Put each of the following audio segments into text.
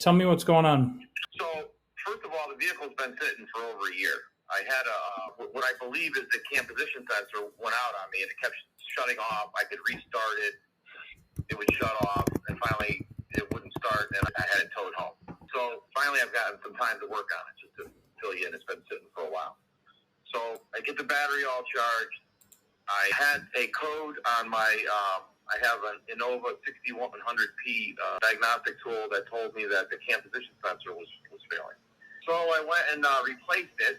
Tell me what's going on. So, first of all, the vehicle's been sitting for over a year. I had what I believe is the cam position sensor went out on me, and it kept shutting off. I could restart it. It would shut off, and finally it wouldn't start, and I had it towed home. So, finally I've gotten some time to work on it, just to fill you in. It's been sitting for a while. So, I get the battery all charged. I had a code on my, I have an Innova 6100P diagnostic tool that told me that the cam position sensor was failing. So I went and replaced it,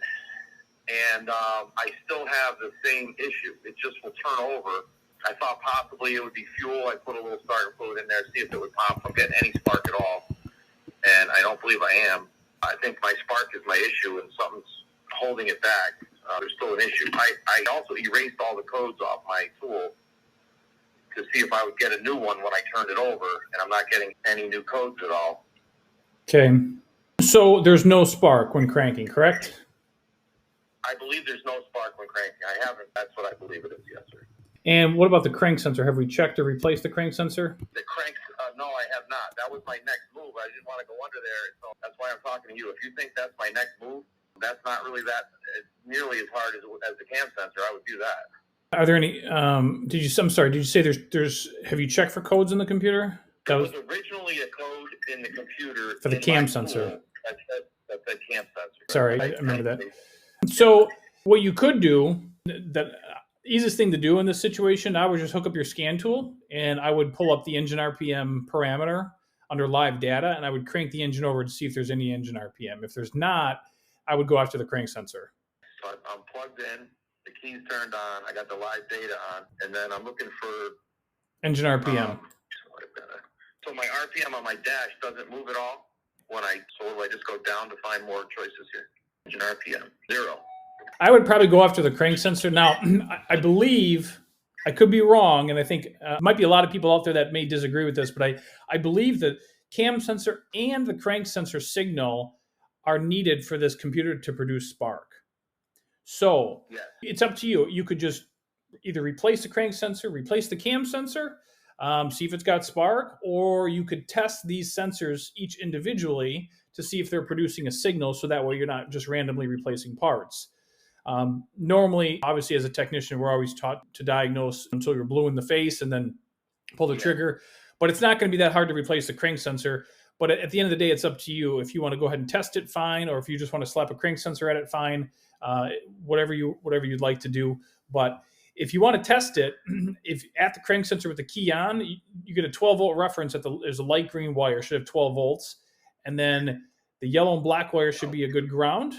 and I still have the same issue. It just will turn over. I thought possibly it would be fuel. I put a little starter fluid in there to see if it would pop. I'm getting any spark at all, and I don't believe I am. I think my spark is my issue, and something's holding it back. There's still an issue. I also erased all the codes off my tool to see if I would get a new one when I turned it over, and I'm not getting any new codes at all. Okay. So there's no spark when cranking, correct? I believe there's no spark when cranking. I haven't. That's what I believe it is, yes, sir. And what about the crank sensor? Have we checked or replaced the crank sensor? The crank, no, I have not. That was my next move. I didn't want to go under there, so that's why I'm talking to you. If you think that's my next move, that's not really that nearly as hard as the cam sensor. I would do that. Are there any? I'm sorry. Did you say there's? Have you checked for codes in the computer? There was originally a code in the computer for the cam sensor. That said cam sensor. Sorry, I remember that. So what you could do, the easiest thing to do in this situation, I would just hook up your scan tool, and I would pull up the engine RPM parameter under live data, and I would crank the engine over to see if there's any engine RPM. If there's not, I would go after the crank sensor. So I'm plugged in, the key's turned on, I got the live data on, and then I'm looking for engine RPM. So my RPM on my dash doesn't move at all. So I just go down to find more choices here. Engine RPM 0. I would probably go after the crank sensor. Now, I believe, I could be wrong, and I think might be a lot of people out there that may disagree with this, but I believe that cam sensor and the crank sensor signal are needed for this computer to produce spark. So It's up to you. You could just either replace the crank sensor, replace the cam sensor, see if it's got spark, or you could test these sensors each individually to see if they're producing a signal, so that way you're not just randomly replacing parts. Normally, obviously, as a technician, we're always taught to diagnose until you're blue in the face and then pull the trigger. But it's not going to be that hard to replace the crank sensor. But at the end of the day, it's up to you. If you want to go ahead and test it, fine. Or if you just want to slap a crank sensor at it, fine. Whatever you'd like to do. But if you want to test it, if at the crank sensor with the key on, you get a 12-volt reference. There's a light green wire, should have 12 volts. And then the yellow and black wire should be a good ground.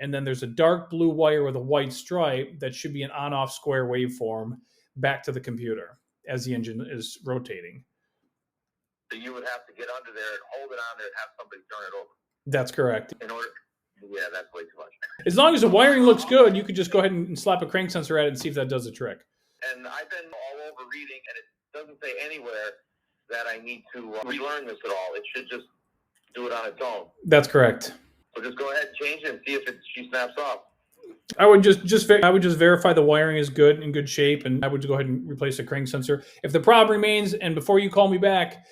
And then there's a dark blue wire with a white stripe that should be an on-off square waveform back to the computer as the engine is rotating. So you would have to get under there and hold it on there and have somebody turn it over. That's correct. Yeah, that's way too much. As long as the wiring looks good, you could just go ahead and slap a crank sensor at it and see if that does the trick. And I've been all over reading, and it doesn't say anywhere that I need to relearn this at all. It should just do it on its own. That's correct. So just go ahead and change it and see if she snaps off. I would just verify the wiring is good, in good shape, and I would go ahead and replace the crank sensor. If the problem remains, and before you call me back,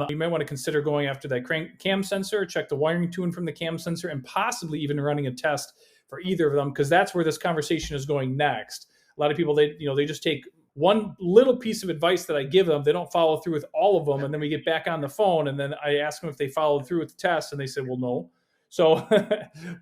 you might want to consider going after that cam sensor, check the wiring tune from the cam sensor, and possibly even running a test for either of them, because that's where this conversation is going next. A lot of people, they just take one little piece of advice that I give them, they don't follow through with all of them, and then we get back on the phone, and then I ask them if they followed through with the test, and they said, well, no. So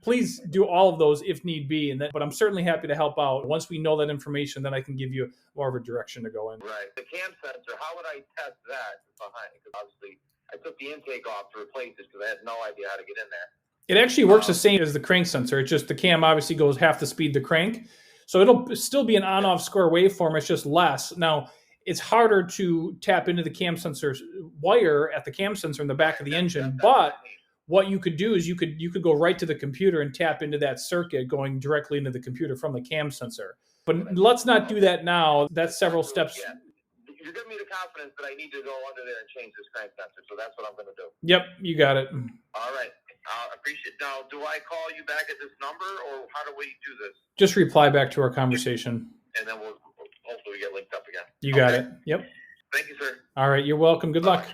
please do all of those if need be. But I'm certainly happy to help out. Once we know that information, then I can give you more of a direction to go in. Right. The cam sensor, how would I test that behind? Because obviously I took the intake off to replace it because I had no idea how to get in there. It actually works the same as the crank sensor. It's just the cam obviously goes half the speed the crank. So it'll still be an on-off square waveform. It's just less. Now, it's harder to tap into the cam sensor wire at the cam sensor in the back of the engine, but what you could do is you could go right to the computer and tap into that circuit going directly into the computer from the cam sensor. But let's not do that now. That's several steps. Yeah. You're giving me the confidence that I need to go under there and change this crank sensor, so that's what I'm going to do. Yep, you got it. All right. I appreciate it. Now, do I call you back at this number, or how do we do this? Just reply back to our conversation. And then we'll hopefully get linked up again. You got it. Yep. Thank you, sir. All right, you're welcome. Good luck.